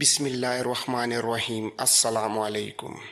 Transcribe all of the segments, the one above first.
بسم اللہ الرحمن الرحیم۔ السلام علیکم۔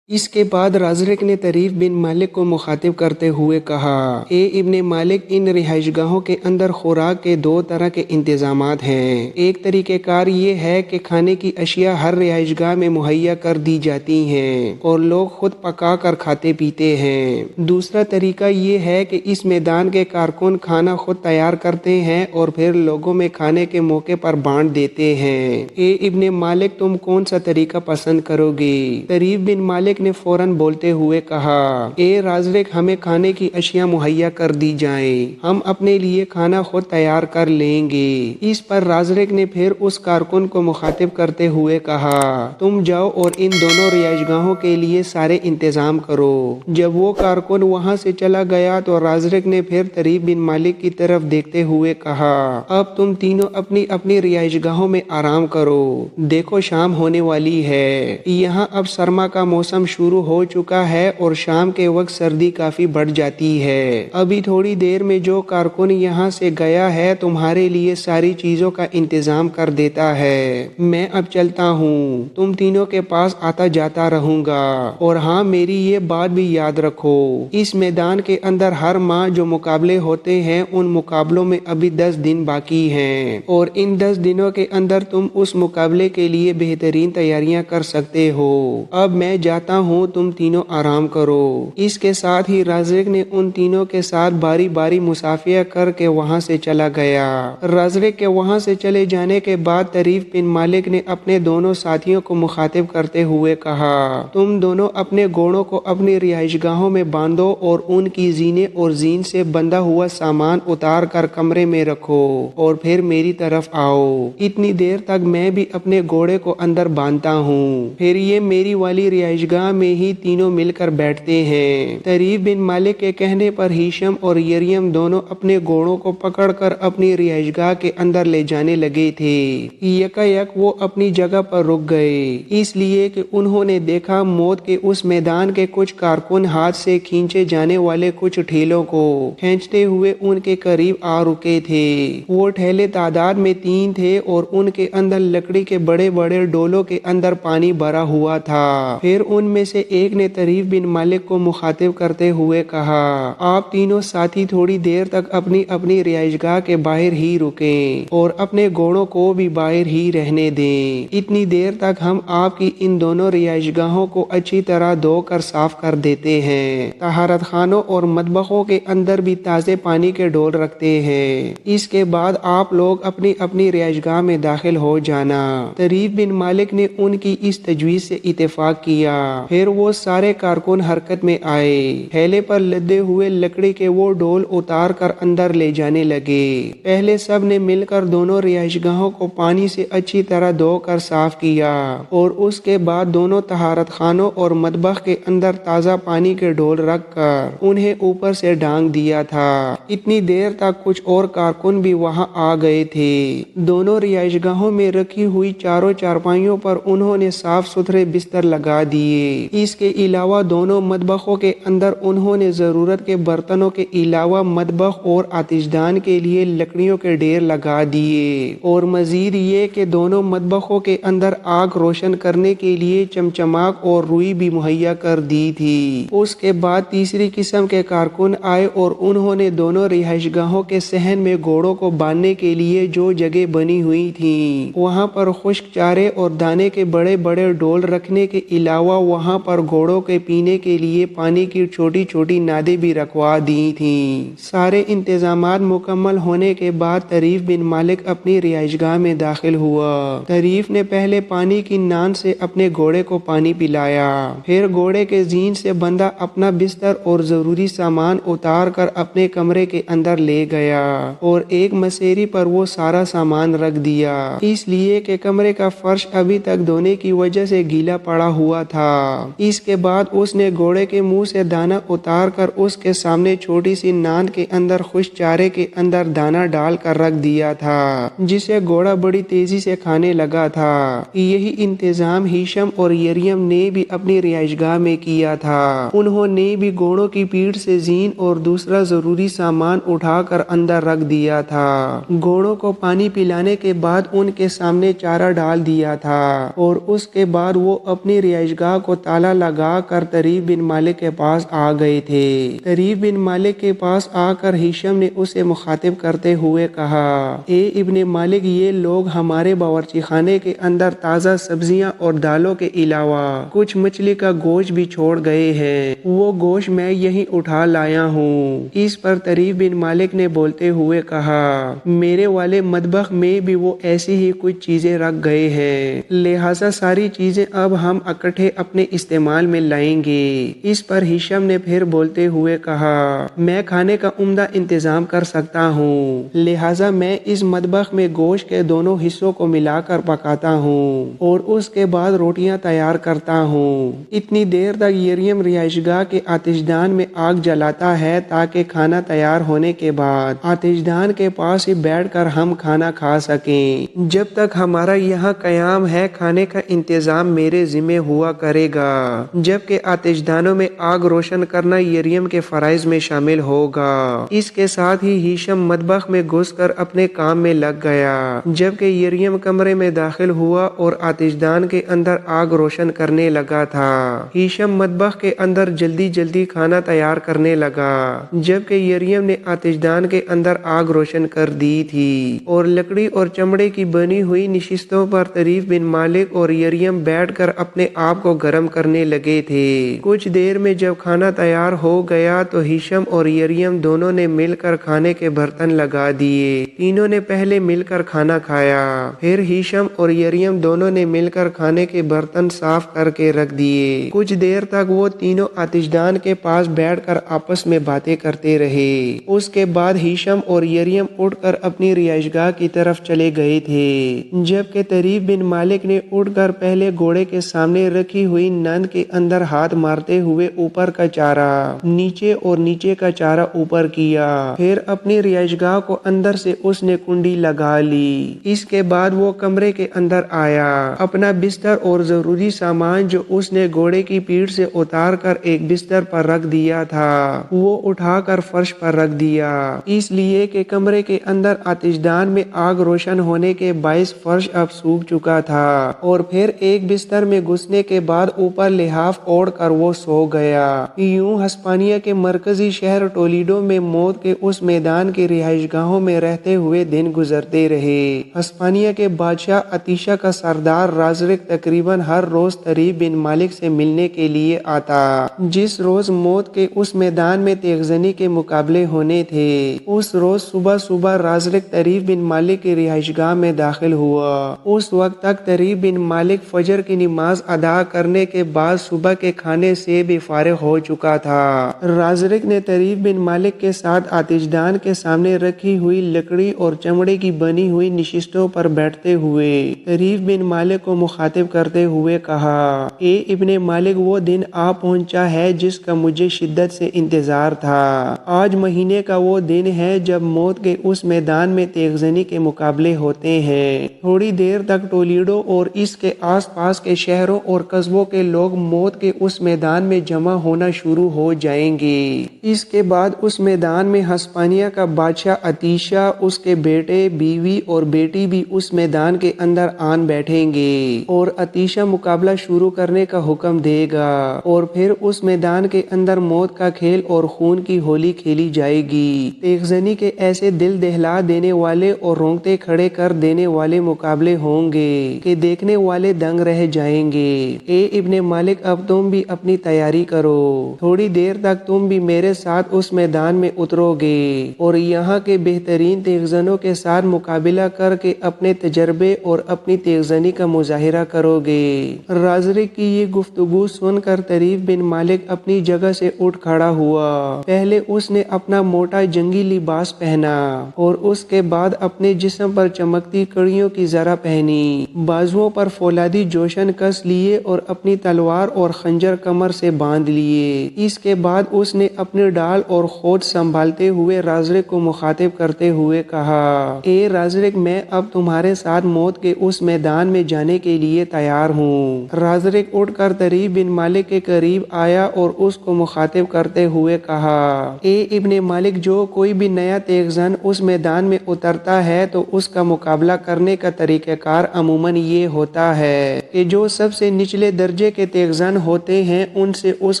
اس کے بعد رازق نے طریف بن مالک کو مخاطب کرتے ہوئے کہا، اے ابن مالک، ان رہائش گاہوں کے اندر خوراک کے دو طرح کے انتظامات ہیں۔ ایک طریقہ کار یہ ہے کہ کھانے کی اشیاء ہر رہائش گاہ میں مہیا کر دی جاتی ہیں اور لوگ خود پکا کر کھاتے پیتے ہیں۔ دوسرا طریقہ یہ ہے کہ اس میدان کے کارکن کھانا خود تیار کرتے ہیں اور پھر لوگوں میں کھانے کے موقع پر بانٹ دیتے ہیں۔ اے ابن مالک، تم کون سا طریقہ پسند کرو گے؟ طریف بن مالک نے فوراً بولتے ہوئے کہا، اے رازق، ہمیں کھانے کی اشیاء مہیا کر دی جائیں، ہم اپنے لیے کھانا خود تیار کر لیں گے۔ اس پر رازق نے پھر اس کارکن کو مخاطب کرتے ہوئے کہا، تم جاؤ اور ان دونوں رہائش گاہوں کے لیے سارے انتظام کرو۔ جب وہ کارکن وہاں سے چلا گیا تو رازق نے پھر طریف بن مالک کی طرف دیکھتے ہوئے کہا، اب تم تینوں اپنی اپنی رہائش گاہوں میں آرام کرو، دیکھو شام ہونے والی ہے۔ یہاں اب سرما کا موسم شروع ہو چکا ہے اور شام کے وقت سردی کافی بڑھ جاتی ہے۔ ابھی تھوڑی دیر میں جو کارکن یہاں سے گیا ہے تمہارے لیے ساری چیزوں کا انتظام کر دیتا ہے۔ میں اب چلتا ہوں، تم تینوں کے پاس آتا جاتا رہوں گا، اور ہاں، میری یہ بات بھی یاد رکھو، اس میدان کے اندر ہر ماہ جو مقابلے ہوتے ہیں ان مقابلوں میں ابھی 10 دن باقی ہیں، اور ان 10 دنوں کے اندر تم اس مقابلے کے لیے بہترین تیاریاں کر سکتے ہو۔ اب میں جاتا ہوں، تم تینوں آرام کرو۔ اس کے ساتھ ہی رازق نے ان تینوں کے ساتھ باری باری مصافحہ کر کے وہاں سے چلا گیا۔ رازق کے وہاں سے چلے جانے کے بعد طریف بن مالک نے اپنے دونوں ساتھیوں کو مخاطب کرتے ہوئے کہا، تم دونوں اپنے گھوڑوں کو اپنی رہائش گاہوں میں باندھو اور ان کی زینے اور زین سے بندھا ہوا سامان اتار کر کمرے میں رکھو اور پھر میری طرف آؤ۔ اتنی دیر تک میں بھی اپنے گھوڑے کو اندر باندھتا ہوں، پھر یہ میری والی رہائش گاہ میں ہی تینوں مل کر بیٹھتے ہیں۔ طریف بن مالک کے کہنے پر ہیشم اور یریم دونوں اپنے گھوڑوں کو پکڑ کر اپنی رہائش گاہ کے اندر لے جانے لگے تھے۔ یکا یک وہ اپنی جگہ پر رک گئے، اس لیے کہ انہوں نے دیکھا موت کے اس میدان کے کچھ کارکن ہاتھ سے کھینچے جانے والے کچھ ٹھیلوں کو کھینچتے ہوئے ان کے قریب آ رکے تھے۔ وہ ٹھیلے تعداد میں 3 تھے اور ان کے اندر لکڑی کے بڑے بڑے ڈولوں کے اندر پانی بھرا ہوا تھا۔ پھر ان میں سے ایک نے طریف بن مالک کو مخاطب کرتے ہوئے کہا، آپ تینوں ساتھی تھوڑی دیر تک اپنی اپنی رہائش گاہ کے باہر ہی رکیں اور اپنے گھوڑوں کو بھی باہر ہی رہنے دیں۔ اتنی دیر تک ہم آپ کی ان دونوں رہائش گاہوں کو اچھی طرح دھو کر صاف کر دیتے ہیں۔ طہارت خانوں اور مطبخوں کے اندر بھی تازے پانی کے ڈول رکھتے ہیں۔ اس کے بعد آپ لوگ اپنی اپنی رہائش گاہ میں داخل ہو جانا۔ طریف بن مالک نے ان کی اس تجویز سے اتفاق کیا۔ پھر وہ سارے کارکن حرکت میں آئے، تھیلے پر لدے ہوئے لکڑی کے وہ ڈول اتار کر اندر لے جانے لگے۔ پہلے سب نے مل کر دونوں رہائش گاہوں کو پانی سے اچھی طرح دھو کر صاف کیا اور اس کے بعد دونوں طہارت خانوں اور مطبخ کے اندر تازہ پانی کے ڈول رکھ کر انہیں اوپر سے ڈھانک دیا تھا۔ اتنی دیر تک کچھ اور کارکن بھی وہاں آ گئے تھے۔ دونوں رہائش گاہوں میں رکھی ہوئی چاروں چارپائیوں پر انہوں نے صاف ستھرے بستر لگا دیے۔ اس کے علاوہ دونوں مطبخوں کے اندر انہوں نے ضرورت کے برتنوں کے علاوہ مطبخ اور آتش دان کے لیے لکڑیوں کے ڈھیر لگا دیے، اور مزید یہ کہ دونوں مطبخوں کے اندر آگ روشن کرنے کے لیے چمچماک اور روئی بھی مہیا کر دی تھی۔ اس کے بعد تیسری قسم کے کارکن آئے اور انہوں نے دونوں رہائش گاہوں کے صحن میں گھوڑوں کو باندھنے کے لیے جو جگہ بنی ہوئی تھی وہاں پر خشک چارے اور دانے کے بڑے بڑے ڈول رکھنے کے علاوہ وہاں پر گھوڑوں کے پینے کے لیے پانی کی چھوٹی چھوٹی نادیں بھی رکھوا دی تھیں۔ سارے انتظامات مکمل ہونے کے بعد طریف بن مالک اپنی رہائش گاہ میں داخل ہوا۔ طریف نے پہلے پانی کی نان سے اپنے گھوڑے کو پانی پلایا، پھر گھوڑے کے زین سے بندھا اپنا بستر اور ضروری سامان اتار کر اپنے کمرے کے اندر لے گیا اور ایک مسیری پر وہ سارا سامان رکھ دیا، اس لیے کہ کمرے کا فرش ابھی تک دھونے کی وجہ سے گیلا پڑا ہوا تھا۔ اس کے بعد اس نے گھوڑے کے منہ سے دانا اتار کر اس کے سامنے چھوٹی سی ناند کے اندر خشک چارے کے اندر دانا ڈال کر رکھ دیا تھا، جسے گھوڑا بڑی تیزی سے کھانے لگا تھا۔ یہی انتظام ہیشم اور مریم نے بھی اپنی رہائش گاہ میں کیا تھا۔ انہوں نے بھی گھوڑوں کی پیٹھ سے زین اور دوسرا ضروری سامان اٹھا کر اندر رکھ دیا تھا۔ گھوڑوں کو پانی پلانے کے بعد ان کے سامنے چارہ ڈال دیا تھا اور اس کے بعد وہ اپنی رہائش گاہ کو تالا لگا کر طریف بن مالک کے پاس آ گئے تھے۔ طریف بن مالک کے پاس آ کر ہیشم نے اسے مخاطب کرتے ہوئے کہا، اے ابن مالک، یہ لوگ ہمارے باورچی خانے کے اندر تازہ سبزیاں اور دالوں کے علاوہ کچھ مچھلی کا گوشت بھی چھوڑ گئے ہیں، وہ گوشت میں یہیں اٹھا لایا ہوں۔ اس پر طریف بن مالک نے بولتے ہوئے کہا، میرے والے مطبخ میں بھی وہ ایسی ہی کچھ چیزیں رکھ گئے ہیں، لہٰذا ساری چیزیں اب ہم اکٹھے اپنے استعمال میں لائیں گے۔ اس پر ہیشم نے پھر بولتے ہوئے کہا، میں کھانے کا عمدہ انتظام کر سکتا ہوں، لہٰذا میں اس مطبخ میں گوشت کے دونوں حصوں کو ملا کر پکاتا ہوں اور اس کے بعد روٹیاں تیار کرتا ہوں۔ اتنی دیر تک مریم رہائش گاہ کے آتش دان میں آگ جلاتا ہے تاکہ کھانا تیار ہونے کے بعد آتش دان کے پاس ہی بیٹھ کر ہم کھانا کھا سکیں۔ جب تک ہمارا یہاں قیام ہے کھانے کا انتظام میرے ذمہ ہوا کرے گا، جبکہ آتش دانوں میں آگ روشن کرنا مریم کے فرائض میں شامل ہوگا۔ اس کے ساتھ ہی ہیشم مطبخ میں گھس کر اپنے کام میں لگ گیا، جبکہ مریم کمرے میں داخل ہوا اور آتش دان کے اندر آگ روشن کرنے لگا تھا۔ ہیشم مطبخ کے اندر جلدی جلدی کھانا تیار کرنے لگا، جبکہ مریم نے آتش دان کے اندر آگ روشن کر دی تھی اور لکڑی اور چمڑے کی بنی ہوئی نشستوں پر طریف بن مالک اور مریم بیٹھ کر اپنے آپ کو گرم کرنے لگے تھے۔ کچھ دیر میں جب کھانا تیار ہو گیا تو ہیشم اور مریم دونوں نے مل کر کھانے کے برتن لگا دیے۔ تینوں نے پہلے مل کر کھانا کھایا، پھر ہیشم اور مریم دونوں نے مل کر کھانے کے برتن صاف کر کے رکھ دیے۔ کچھ دیر تک وہ تینوں آتش دان کے پاس بیٹھ کر آپس میں باتیں کرتے رہے۔ اس کے بعد ہیشم اور مریم اٹھ کر اپنی رہائش گاہ کی طرف چلے گئے تھے، جبکہ طریف بن مالک نے اٹھ کر پہلے گھوڑے کے سامنے رکھی ہوئی نند کے اندر ہاتھ مارتے ہوئے اوپر کا چارہ نیچے اور نیچے کا چارہ اوپر کیا، پھر اپنی رہائش گاہ کو اندر سے اس نے کنڈی لگا لی۔ اس کے بعد وہ کمرے کے اندر آیا، اپنا بستر اور ضروری سامان جو اس نے گھوڑے کی پیٹھ سے اتار کر ایک بستر پر رکھ دیا تھا وہ اٹھا کر فرش پر رکھ دیا، اس لیے کہ کمرے کے اندر آتش دان میں آگ روشن ہونے کے باعث فرش اب سوکھ چکا تھا، اور پھر ایک بستر میں گھسنے کے بعد اوپر لحاف اوڑھ کر وہ سو گیا۔ یوں ہسپانیہ کے مرکزی شہر ٹولیڈو میں موت کے اس میدان کی رہائش گاہوں میں رہتے ہوئے دن گزرتے رہے۔ ہسپانیہ کے بادشاہ اتیشہ کا سردار رازرک تقریباً ہر روز طریف بن مالک سے ملنے کے لیے آتا۔ جس روز موت کے اس میدان میں تیغ زنی کے مقابلے ہونے تھے، اس روز صبح صبح رازرک طریف بن مالک کی رہائش گاہ میں داخل ہوا۔ اس وقت تک طریف بن مالک فجر کی نماز ادا کرنے کے بعد صبح کے کھانے سے بھی فارغ ہو چکا تھا۔ رازرک نے طریف بن مالک کے ساتھ آتش دان کے سامنے رکھی ہوئی لکڑی اور چمڑے کی بنی ہوئی نشستوں پر بیٹھتے ہوئے طریف بن مالک کو مخاطب کرتے ہوئے کہا، اے ابن مالک، وہ دن آ پہنچا ہے جس کا مجھے شدت سے انتظار تھا۔ آج مہینے کا وہ دن ہے جب موت کے اس میدان میں تیغ زنی کے مقابلے ہوتے ہیں۔ تھوڑی دیر تک ٹولیڈو اور اس کے آس پاس کے شہروں اور قصبوں کے لوگ موت کے اس میدان میں جمع ہونا شروع ہو جائیں گے۔ اس کے بعد اس میدان میں ہسپانیہ کا بادشاہ اتیشہ، اس کے بیٹے، بیوی اور بیٹی بھی اس میدان کے اندر آن بیٹھیں گے اور اتیشہ مقابلہ شروع کرنے کا حکم دے گا، اور پھر اس میدان کے اندر موت کا کھیل اور خون کی ہولی کھیلی جائے گی۔ تیغ زنی کے ایسے دل دہلا دینے والے اور رونگٹے کھڑے کر دینے والے مقابلے ہوں گے کہ دیکھنے والے دنگ رہ جائیں گے۔ اے ابن مالک، اب تم بھی اپنی تیاری کرو، تھوڑی دیر تک تم بھی میرے ساتھ اس میدان میں اترو گے اور یہاں کے بہترین تیغ زنوں کے ساتھ مقابلہ کر کے اپنے تجربے اور اپنی تیغ زنی کا مظاہرہ کرو گے۔ رازرک کی یہ گفتگو سن کر طریف بن مالک اپنی جگہ سے اٹھ کھڑا ہوا۔ پہلے اس نے اپنا موٹا جنگی لباس پہنا اور اس کے بعد اپنے جسم پر چمکتی کڑیوں کی زرہ پہنی، بازوؤں پر فولادی جوشن کس لیے اور اپنی اپنی تلوار اور خنجر کمر سے باندھ لیے۔ اس کے بعد اس نے اپنی ڈال اور خود سنبھالتے ہوئے رازرک کو مخاطب کرتے ہوئے کہا، اے رازرک، میں اب تمہارے ساتھ موت کے اس میدان میں جانے کے لیے تیار ہوں۔ رازرک اٹھ کر طریف بن مالک کے قریب آیا اور اس کو مخاطب کرتے ہوئے کہا، اے ابن مالک، جو کوئی بھی نیا تیغ زن اس میدان میں اترتا ہے تو اس کا مقابلہ کرنے کا طریقہ کار عموماً یہ ہوتا ہے کہ جو سب سے نچلے درجے کے تیغ زن ہوتے ہیں ان سے اس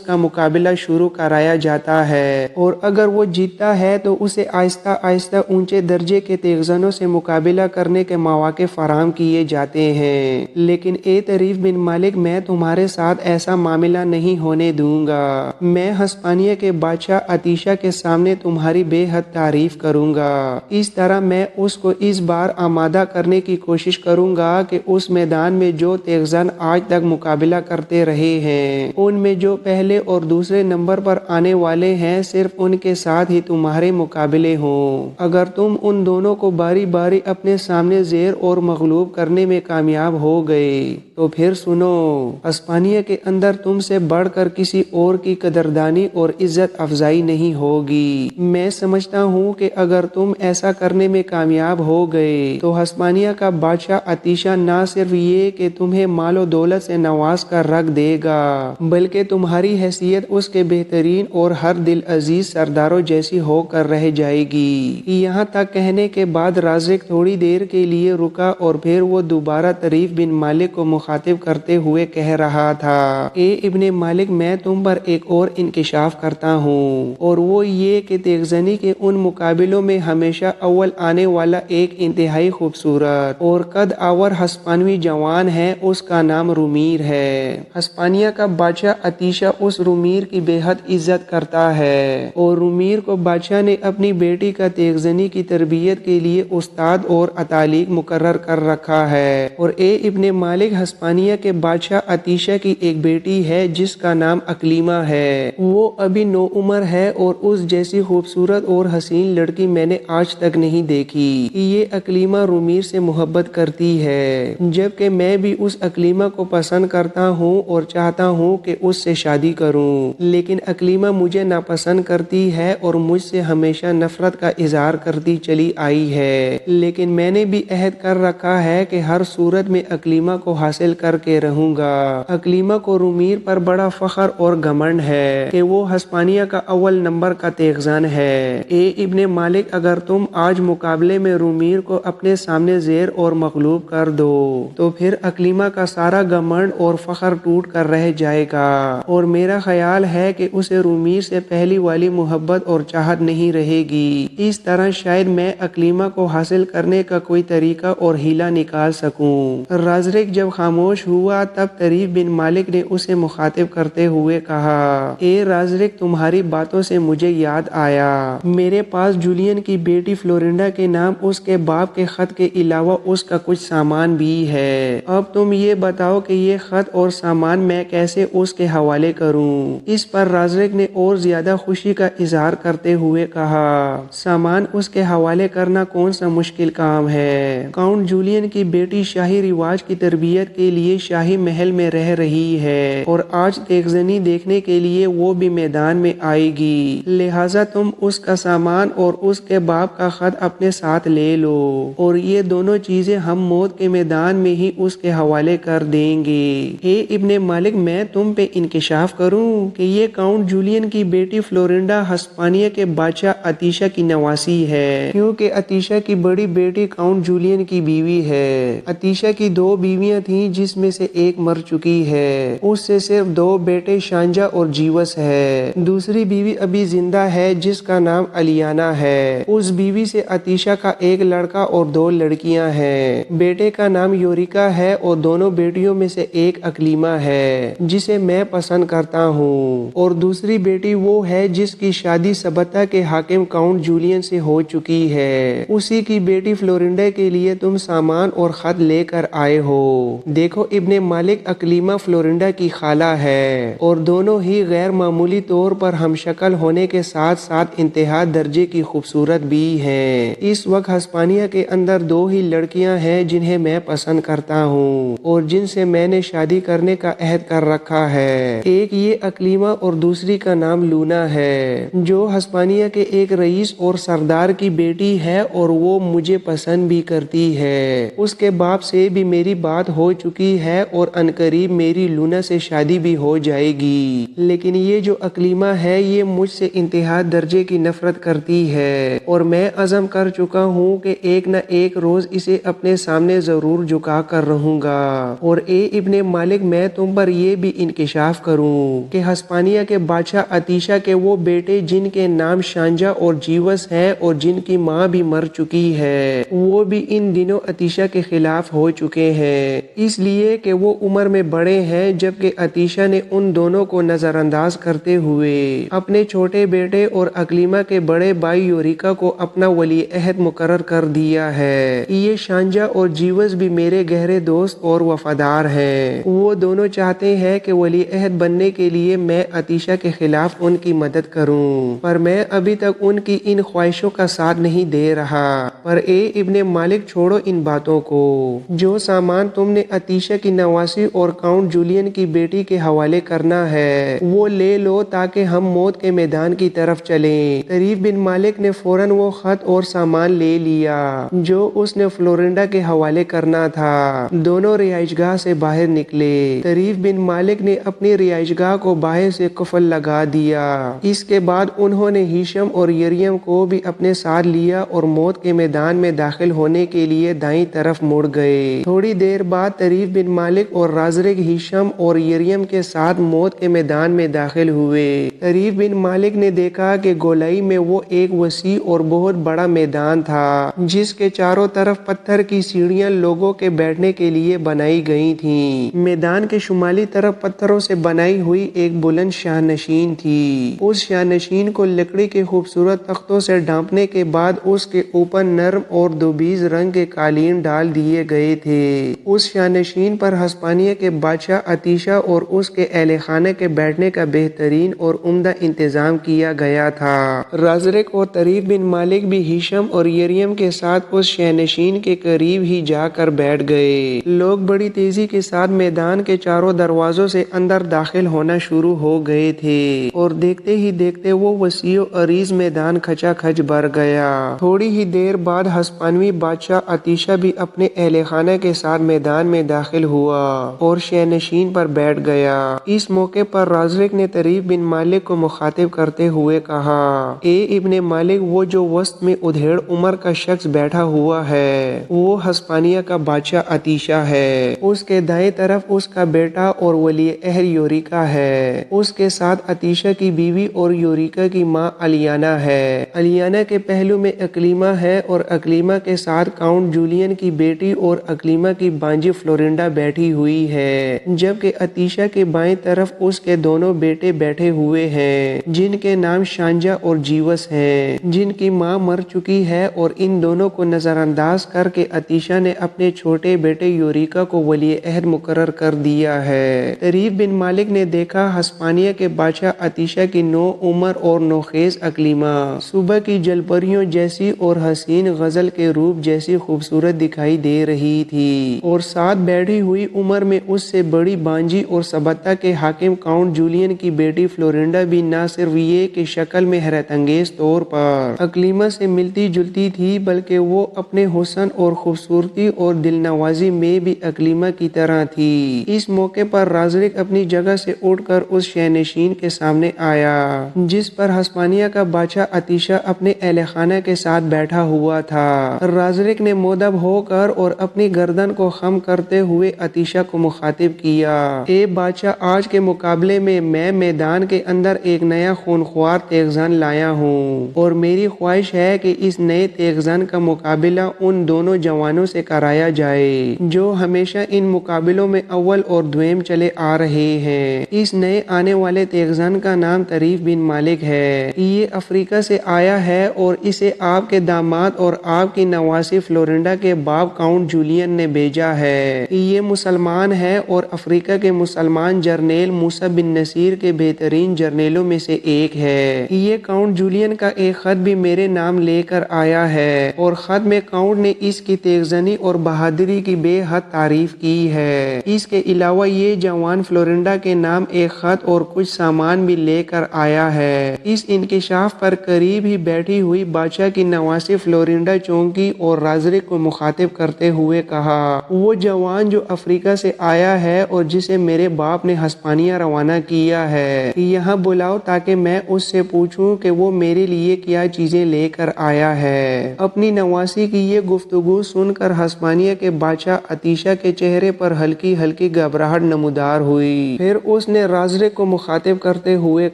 کا مقابلہ شروع کرایا جاتا ہے، اور اگر وہ جیتتا ہے تو اسے آہستہ آہستہ اونچے درجے کے تیغ زنوں سے مقابلہ کرنے کے مواقع فراہم کیے جاتے ہیں۔ لیکن اے طریف بن مالک، میں تمہارے ساتھ ایسا معاملہ نہیں ہونے دوں گا۔ میں ہسپانیہ کے بادشاہ عطیشہ کے سامنے تمہاری بے حد تعریف کروں گا۔ اس طرح میں اس کو اس بار آمادہ کرنے کی کوشش کروں گا کہ اس میدان میں جو تیغ زن آج تک مقابلہ کرتے رہے ہیں ان میں جو پہلے اور دوسرے نمبر پر آنے والے ہیں صرف ان کے ساتھ ہی تمہارے مقابلے ہوں۔ اگر تم ان دونوں کو باری باری اپنے سامنے زیر اور مغلوب کرنے میں کامیاب ہو گئے تو پھر سنو، ہسپانیہ کے اندر تم سے بڑھ کر کسی اور کی قدردانی اور عزت افزائی نہیں ہوگی۔ میں سمجھتا ہوں کہ اگر تم ایسا کرنے میں کامیاب ہو گئے تو ہسپانیہ کا بادشاہ عطیشہ نہ صرف یہ کہ تمہیں مال و دولت سے نواز کر رکھ دے گا بلکہ تمہاری حیثیت اس کے بہترین اور ہر دل عزیز سرداروں جیسی ہو کر رہ جائے گی۔ یہاں تک کہنے کے بعد رازق تھوڑی دیر کے لیے رکا اور پھر وہ دوبارہ طریف بن مالک کو مخاطب کرتے ہوئے کہہ رہا تھا، اے ابن مالک، میں تم پر ایک اور انکشاف کرتا ہوں، اور وہ یہ کہ تیغ زنی کے ان مقابلوں میں ہمیشہ اول آنے والا ایک انتہائی خوبصورت اور قد آور ہسپانوی جوان ہے، اس کا نام رومیر ہے۔ ہسپانیہ کا بادشاہ عطیشہ اس رومیر کی بے حد عزت کرتا ہے، اور رومیر کو بادشاہ نے اپنی بیٹی کا تیغ زنی کی تربیت کے لیے استاد اور اتالیق مقرر کر رکھا ہے۔ اور اے ابن مالک، ہسپانیہ کے بادشاہ عطیشہ کی ایک بیٹی ہے جس کا نام اکلیما ہے۔ وہ ابھی نو عمر ہے اور اس جیسی خوبصورت اور حسین لڑکی میں نے آج تک نہیں دیکھی۔ یہ اکلیما رومیر سے محبت کرتی ہے، جبکہ میں بھی اس اکلیما کو پسند کرتا ہوں اور چاہتا ہوں کہ اس سے شادی کروں، لیکن اکلیما مجھے ناپسند کرتی ہے اور مجھ سے ہمیشہ نفرت کا اظہار کرتی چلی آئی ہے، لیکن میں نے بھی عہد کر رکھا ہے کہ ہر صورت میں اکلیما کو حاصل کر کے رہوں گا۔ اکلیما کو رومیر پر بڑا فخر اور گھمنڈ ہے کہ وہ ہسپانیہ کا اول نمبر کا تیغ زن ہے۔ اے ابن مالک، اگر تم آج مقابلے میں رومیر کو اپنے سامنے زیر اور مغلوب کر دو تو پھر اکلیما کا سارا گھمنڈ اور فخر ٹوٹ کر رہ جائے گا، اور میرا خیال ہے کہ اسے رومیر سے پہلی والی محبت اور چاہت نہیں رہے گی۔ اس طرح شاید میں اکلیما کو حاصل کرنے کا کوئی طریقہ اور ہیلا نکال سکوں۔ رازرک جب خاموش ہوا تب طریف بن مالک نے اسے مخاطب کرتے ہوئے کہا، اے رازرک، تمہاری باتوں سے مجھے یاد آیا، میرے پاس جولین کی بیٹی فلورنڈا کے نام اس کے باپ کے خط کے علاوہ اس کا کچھ سامان بھی ہے۔ اب تم یہ بتاؤ کہ یہ خط اور سامان میں کیسے اس کے حوالے کروں؟ اس پر رازرک نے اور زیادہ خوشی کا اظہار کرتے ہوئے کہا، سامان اس کے حوالے کرنا کون سا مشکل کام ہے؟ کاؤنٹ جولین کی بیٹی شاہی رواج کی تربیت کے لیے شاہی محل میں رہ رہی ہے اور آج تیغ زنی دیکھنے کے لیے وہ بھی میدان میں آئے گی، لہٰذا تم اس کا سامان اور اس کے باپ کا خط اپنے ساتھ لے لو، اور یہ دونوں چیزیں ہم موت کے میدان میں ہی اس کے حوالے کر دیں گے۔ اے ابن مالک، میں تم پہ انکشاف کروں کہ یہ کاؤنٹ جولین کی بیٹی فلورنڈا ہسپانیہ کے بادشاہ عطیشہ کی نواسی ہے، کیونکہ عطیشہ کی بڑی بیٹی کاؤنٹ جولین کی بیوی ہے۔ عطیشہ کی دو بیویاں تھیں جس میں سے ایک مر چکی ہے، اس سے صرف دو بیٹے شانجا اور جیوس ہے، دوسری بیوی ابھی زندہ ہے جس کا نام الیانا ہے۔ اس بیوی سے عطیشہ کا ایک لڑکا اور دو لڑکیاں ہیں، بیٹے کا نام یوریکا ہے اور دونوں بیٹیوں میں سے ایک اکلیما ہے جسے میں پسند کرتا ہوں، اور دوسری بیٹی وہ ہے جس کی شادی سبتا کے حاکم کاؤنٹ جولین سے ہو چکی ہے، اسی کی بیٹی فلورنڈا کے لیے تم سامان اور خط لے کر آئے ہو۔ دیکھو ابن مالک، اکلیما فلورنڈا کی خالہ ہے اور دونوں ہی غیر معمولی طور پر ہم شکل ہونے کے ساتھ ساتھ انتہا درجے کی خوبصورت بھی ہیں۔ اس وقت ہسپانیہ کے اندر دو ہی لڑکیاں ہیں جنہیں میں پسند کرتا ہوں اور جن سے میں نے شادی کرنے کرنے کا عہد کر رکھا ہے۔ ایک یہ اقلیمہ اور دوسری کا نام لونا ہے، جو ہسپانیہ کے ایک رئیس اور سردار کی بیٹی ہے اور وہ مجھے پسند بھی کرتی ہے۔ اس کے باپ سے بھی میری بات ہو چکی ہے اور عنقریب میری لونا سے شادی بھی ہو جائے گی، لیکن یہ جو اقلیمہ ہے یہ مجھ سے انتہا درجے کی نفرت کرتی ہے اور میں عزم کر چکا ہوں کہ ایک نہ ایک روز اسے اپنے سامنے ضرور جھکا کر رہوں گا۔ اور اے ابن مالک، میں تم پر یہ بھی انکشاف کروں کہ ہسپانیہ کے بادشاہ عطیشہ کے وہ بیٹے جن کے نام شانجا اور جیوس ہے اور جن کی ماں بھی مر چکی ہے، وہ بھی ان دنوں عطیشہ کے خلاف ہو چکے ہیں، اس لیے کہ وہ عمر میں بڑے ہیں، جبکہ عطیشہ نے ان دونوں کو نظر انداز کرتے ہوئے اپنے چھوٹے بیٹے اور اقلیمہ کے بڑے بھائی یوریکا کو اپنا ولی عہد مقرر کر دیا ہے۔ یہ شانجا اور جیوس بھی میرے گہرے دوست اور وفادار ہیں، وہ دونوں چاہتے ہیں کہ ولی عہد بننے کے لیے میں عطیشہ کے خلاف ان کی مدد کروں، پر میں ابھی تک ان کی ان خواہشوں کا ساتھ نہیں دے رہا۔ پر اے ابن مالک، چھوڑو ان باتوں کو، جو سامان تم نے عطیشہ کی نواسی اور کاؤنٹ جولین کی بیٹی کے حوالے کرنا ہے وہ لے لو تاکہ ہم موت کے میدان کی طرف چلیں۔ طریف بن مالک نے فوراً وہ خط اور سامان لے لیا جو اس نے فلورنڈا کے حوالے کرنا تھا۔ دونوں رہائش گاہ سے باہر نکلے۔ طریف بن مالک نے اپنی رہائش گاہ کو باہر سے قفل لگا دیا۔ اس کے بعد انہوں نے ہیشم اور یریم کو بھی اپنے ساتھ لیا اور موت کے میدان میں داخل ہونے کے لیے دائیں طرف مڑ گئے۔ تھوڑی دیر بعد طریف بن مالک اور رازرک ہیشم اور یریم کے ساتھ موت کے میدان میں داخل ہوئے۔ طریف بن مالک نے دیکھا کہ گولائی میں وہ ایک وسیع اور بہت بڑا میدان تھا جس کے چاروں طرف پتھر کی سیڑھیاں لوگوں کے بیٹھنے کے لیے بنائی گئی تھیں۔ میدان کے شمالی طرف پتھروں سے بنائی ہوئی ایک بلند شاہ نشین تھی۔ اس شاہ نشین کو لکڑی کے خوبصورت تختوں سے ڈھانپنے کے بعد اس کے اوپر نرم اور دوبیز رنگ کے قالین ڈال دیے گئے تھے۔ اس شاہ نشین پر ہسپانیہ کے بادشاہ عطیشہ اور اس کے اہل خانہ کے بیٹھنے کا بہترین اور عمدہ انتظام کیا گیا تھا۔ رازرک اور طریف بن مالک بھی ہیشم اور یریم کے ساتھ اس شاہ نشین کے قریب ہی جا کر بیٹھ گئے۔ لوگ بڑی تیزی کے ساتھ میدان کے چاروں دروازوں سے اندر داخل ہونا شروع ہو گئے تھے اور دیکھتے ہی دیکھتے وہ وسیع و عریض میدان کھچا کھچ بھر گیا۔ تھوڑی ہی دیر بعد ہسپانوی بادشاہ عطیشہ بھی اپنے اہل خانہ کے ساتھ میدان میں داخل ہوا اور شاہ نشین پر بیٹھ گیا۔ اس موقع پر رازرک نے طریف بن مالک کو مخاطب کرتے ہوئے کہا، اے ابن مالک، وہ جو وسط میں ادھیڑ عمر کا شخص بیٹھا ہوا ہے وہ ہسپانیہ کا بادشاہ عطیشہ ہے۔ اس کے دائیں طرف اس کا بیٹا اور ولی عہد یوریکا ہے۔ اس کے ساتھ عطیشہ کی بیوی اور یوریکا کی ماں الیانا ہے۔ الیانا کے پہلو میں اقلیمہ ہے اور اقلیمہ کے ساتھ کاؤنٹ جولین کی بیٹی اور اقلیمہ کی بانجی فلورنڈا بیٹھی ہوئی ہے، جبکہ عطیشہ کے بائیں طرف اس کے دونوں بیٹے بیٹھے ہوئے ہیں جن کے نام شانجا اور جیوس ہیں، جن کی ماں مر چکی ہے، اور ان دونوں کو نظر انداز کر کے عطیشہ نے اپنے چھوٹے بیٹے یوریکا کو ولی عہد مقرر کر دیا ہے۔ طریف بن مالک نے دیکھا ہسپانیہ کے بادشاہ عطیشہ کی نو عمر اور نوخیز اقلیمہ صبح کی جلپریوں جیسی اور حسین غزل کے روپ جیسی خوبصورت دکھائی دے رہی تھی، اور ساتھ بیٹھی ہوئی عمر میں اس سے بڑی بانجی اور سبتا کے حاکم کاؤنٹ جولین کی بیٹی فلورنڈا بھی نہ صرف یہ کہ شکل میں حیرت انگیز طور پر اقلیمہ سے ملتی جلتی تھی، بلکہ وہ اپنے حسن اور خوبصورتی اور دل نوازی میں بھی اقلیمہ کی طرح تھی۔ اس موقع پر رازرک اپنی جگہ سے اٹھ کر اس شاہ نشین کے سامنے آیا جس پر ہسپانیہ کا بادشاہ عطیشہ اپنے اہل خانہ کے ساتھ بیٹھا ہوا تھا۔ رازرک نے مؤدب ہو کر اور اپنی گردن کو خم کرتے ہوئے عطیشہ کو مخاطب کیا، اے بادشاہ، آج کے مقابلے میں میدان کے اندر ایک نیا خونخوار تیغزن لایا ہوں، اور میری خواہش ہے کہ اس نئے تیغزن کا مقابلہ ان دونوں جوانوں سے کرایا جائے جو ہمیشہ ان مقابلوں میں اول اور دویم چلے آ رہے ہیں۔ اس نئے آنے والے تیغزن کا نام طریف بن مالک ہے۔ یہ افریقہ سے آیا ہے اور اسے آپ کے داماد اور آپ کی نواسی فلورنڈا کے باپ کاؤنٹ جولین نے بھیجا ہے۔ یہ مسلمان ہے اور افریقہ کے مسلمان جرنیل موسیٰ بن نصیر کے بہترین جرنیلوں میں سے ایک ہے۔ یہ کاؤنٹ جولین کا ایک خط بھی میرے نام لے کر آیا ہے، اور خط میں کاؤنٹ نے اس کی تیغزنی اور بہادری کی بے حد تعریف کی ہے۔ اس کے علاوہ یہ جوان فلورنڈا کے نام ایک خط اور کچھ سامان بھی لے کر آیا ہے۔ اس انکشاف پر قریب ہی بیٹھی ہوئی بادشاہ کی نواسی فلورنڈا چونکی اور رازرک کو مخاطب کرتے ہوئے کہا، وہ جوان جو افریقہ سے آیا ہے اور جسے میرے باپ نے ہسپانیہ روانہ کیا ہے، یہاں بلاؤ تاکہ میں اس سے پوچھوں کہ وہ میرے لیے کیا چیزیں لے کر آیا ہے۔ اپنی نواسی کی یہ گفتگو سن کر ہسپانیہ کے بادشاہ عطیشہ کے چہرے پر ہلکی ہلکی گھبراہٹ نمودار ہوئی۔ پھر اس نے رازرک کو مخاطب کرتے ہوئے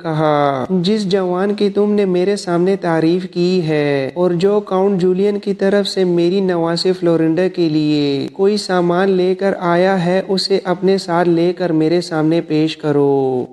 کہا، جس جوان کی تم نے میرے سامنے تعریف کی ہے اور جو کاؤنٹ جولین کی طرف سے میری نواسی فلورنڈا کے لیے کوئی سامان لے کر آیا ہے، اسے اپنے ساتھ لے کر میرے سامنے پیش کرو۔